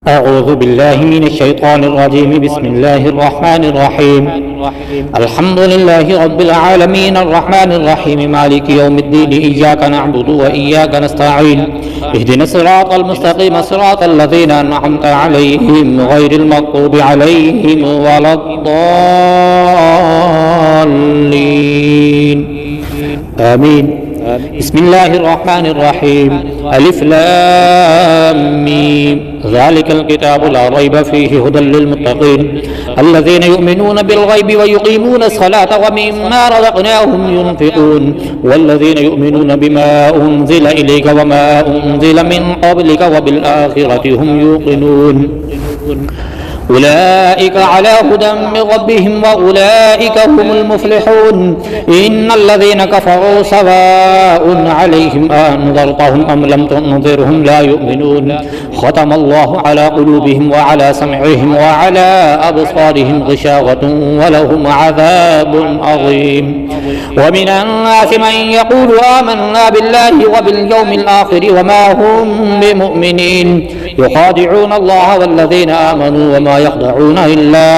أعوذ بالله من الشيطان الرجيم. بسم الله الرحمن الرحيم. الحمد لله رب العالمين الرحمن الرحيم مالك يوم الدين. إياك نعبد وإياك نستعين. اهدنا الصراط المستقيم صراط الذين أنعمت عليهم غير المغضوب عليهم ولا الضالين. آمين. بسم الله الرحمن الرحيم. ألف لام ميم. ذلك الكتاب لا ريب فيه هدى للمتقين الذين يؤمنون بالغيب ويقيمون الصلاة ومما رزقناهم ينفقون والذين يؤمنون بما أنزل إليك وما أنزل من قبلك وبالآخرة هم يوقنون أولئك على هدى من ربهم وأولئك هم المفلحون. إن الذين كفروا سواء عليهم أنذرتهم أم لم تنذرهم لا يؤمنون. ختم الله على قلوبهم وعلى سمعهم وعلى أبصارهم غشاوة ولهم عذاب عظيم. ومن الناس من يقول آمنا بالله وباليوم الآخر وما هم بمؤمنين يخادعون الله والذين آمنوا وما يخدعون إلا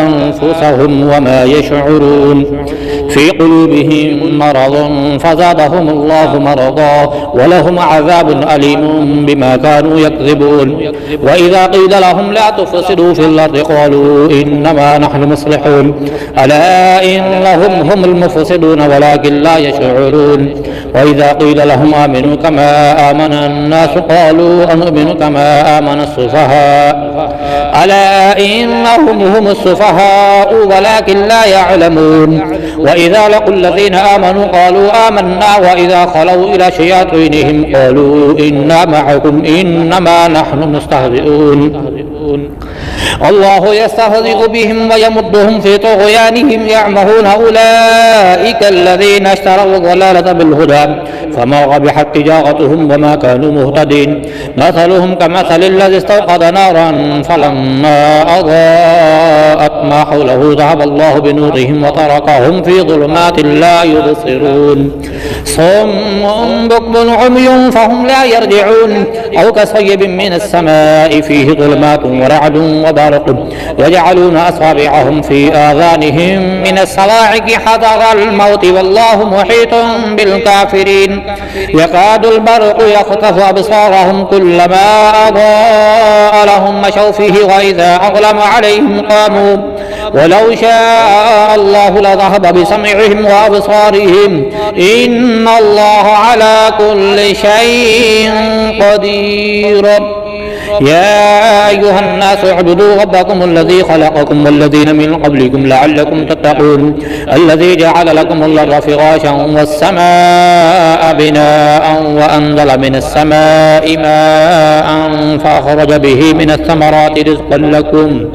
أنفسهم وما يشعرون. في قلوبهم مرض فزادهم الله مرضا ولهم عذاب أليم بما كانوا يكذبون. وإذا قيل لهم لا تفسدوا في الأرض قالوا إنما نحن مصلحون ألا إنهم هم المفسدون ولكن لا يشعرون. وإذا قيل لهم آمنوا كما آمن الناس قالوا أنؤمن كما آمن السفهاء ألا إنهم هم السفهاء ولكن لا يعلمون. وإذا لقوا الذين آمنوا قالوا آمنا وإذا خلوا إلى شياطينهم قالوا إنا معكم إنما نحن مستهزئون. الله يستهزئ بهم ويمدهم في طغيانهم يعمهون. أولئك الذين اشتروا الضلالة بالهدى فما ربحت تجارتهم وما كانوا مهتدين. مثلهم كمثل الذي استوقد نارا فلما أضاءت ما حوله ذهب الله بنورهم وتركهم في ظلمات لا يبصرون. صم بكم عمي فهم لا يرجعون. أو كصيب من السماء فيه ظلمات ورعد وبرق يجعلون أصابعهم في آذانهم من الصواعق حذر الموت والله محيط بالكافرين. يكاد البرق يخطف أبصارهم كلما أضاء لهم مشوا فيه وإذا أظلم عليهم قاموا ولو شاء الله لذهب بسمعهم وأبصارهم إن الله على كل شيء قدير. يا أيها الناس اعبدوا ربكم الذي خلقكم والذين من قبلكم لعلكم تتقون الذي جعل لكم الأرض فراشا والسماء بناء وأنزل من السماء ماء فأخرج به من الثمرات رزقا لكم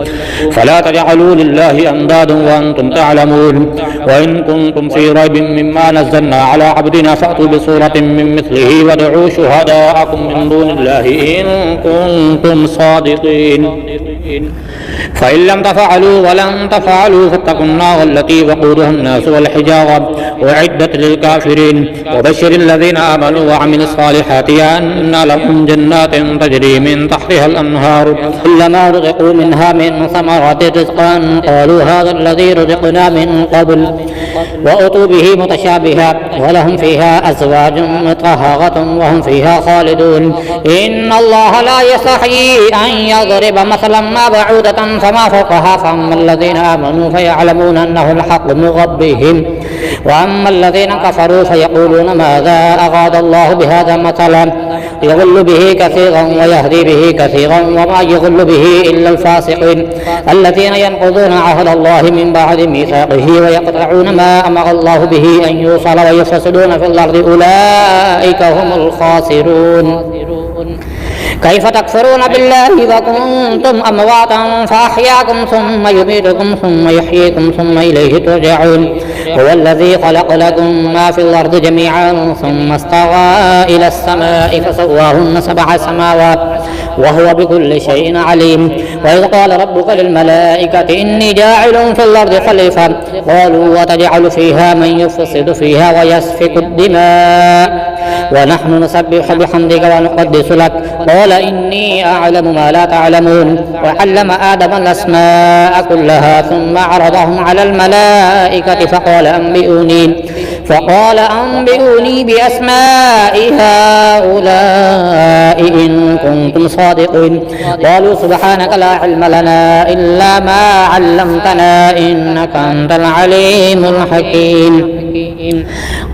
فلا تجعلوا لله أندادا وأنتم تعلمون. وإن كنتم في ريب مما نزلنا على عبدنا فأتوا بسورة من مثله وادعوا شهداءكم من دون الله إن كنتم صادقين. فإن لم تفعلوا ولن تفعلوا فاتقوا النار التي وقودها الناس والحجارة أعدت للكافرين. وبشر الذين آمنوا وعملوا الصالحات أن لهم جنات تجري من تحتها الأنهار كلما رزقوا منها من ثمرات رزقا قالوا هذا الذي رزقنا من قبل وأتوا به متشابها ولهم فيها أزواج مطهرة وهم فيها خالدون. إن الله لا يستحيي أن يضرب مثلا ما بعودة فما فوقها فأما الذين آمنوا فيعلمون أنه الحق من ربهم وأما الذين كفروا فيقولون ماذا أراد الله بهذا مثلا يضل به كثيرا ويهدي به كثيرا وما يضل به إلا الفاسقين الذين ينقضون عهد الله من بعد ميثاقه ويقطعون ما أمر الله به أن يوصل ويفسدون في الأرض أولئك هم الخاسرون. كيف تكفرون بالله وكنتم أمواتا فأحياكم ثم يميتكم ثم يحييكم ثم إليه ترجعون. هو الذي خلق لكم ما في الأرض جميعا ثم استوى إلى السماء فسواهن 7 سماوات وهو بكل شيء عليم. وإذ قال ربك للملائكة إني جاعل في الأرض خليفة قالوا وتجعل فيها من يفسد فيها ويسفك الدماء ونحن نسبح بحمدك ونقدس لك. قال إني أعلم ما لا تعلمون. وعلم آدم الأسماء كلها ثم عرضهم على الملائكة فقال أنبئوني بأسماء هؤلاء إن كنتم صادقين. قالوا سبحانك لا علم لنا إلا ما علمتنا إنك أنت العليم الحكيم.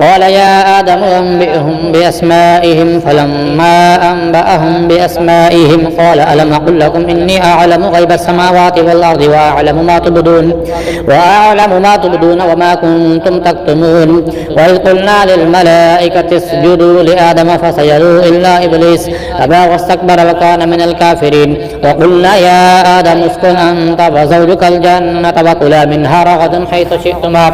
قال يا آدم أنبئهم بأسمائهم. فلما أنبأهم بأسمائهم قال ألم أقل لكم إني أعلم غيب السماوات والأرض وأعلم ما تبدون وما كنتم تكتمون. وإذ قلنا للملائكة اسجدوا لآدم فسجدوا إلا إبليس أبى واستكبر وكان من الكافرين. وقلنا يا آدم اسكن أنت وزوجك الجنة وكلا منها رغدا حيث شئتما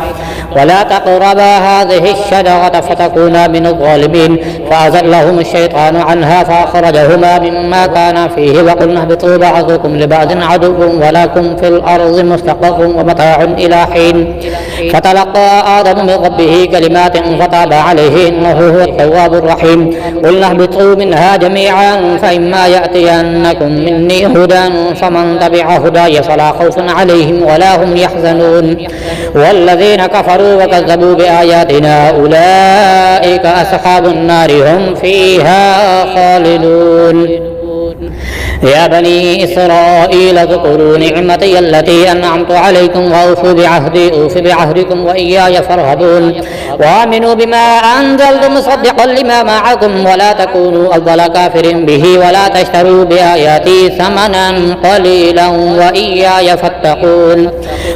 ولا تقربا هذه الشجرة فتكونا من الظالمين. فأزلهم الشيطان عنها فأخرجهما مما كانا فيه. وقلنا اهبطوا بعضكم لبعض عدو ولكم في الأرض مستقر ومتاع إلى حين. فتلقى آدم من ربه كلمات فتاب عليه إنه هو التواب الرحيم. قلنا اهبطوا منها جميعا فإما يأتينكم مني هدى فمن تبع هداي فلا خوف عليهم ولا هم يحزنون. والذين كفروا وكذبوا بآياتنا أولئك أصحاب النار هم فيها خالدون. يا بني إسرائيل اذكروا نعمتي التي أنعمت عليكم وأوفوا بعهدي أوف بعهدكم وإياي فارهبون. وآمنوا بما أنزلت مصدقا لما معكم ولا تكونوا أول كافر به ولا تشتروا بآياتي ثمنا قليلا وإياي فاتقون.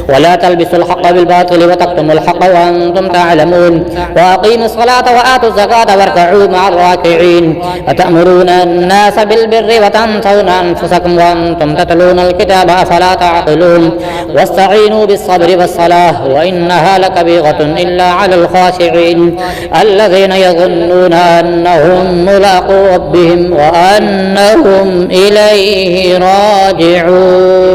ولا تلبسوا الحق بالباطل وتكتموا الحق وأنتم تعلمون. وأقيموا الصلاة وآتوا الزكاة واركعوا مع الراكعين. أتأمرون الناس بالبر وتنسون أنفسكم وأنتم تتلون الكتاب أفلا تعقلون. واستعينوا بالصبر والصلاة وإنها لكبيرة إلا على الخاشعين الذين يظنون أنهم ملاقو ربهم وأنهم إليه راجعون.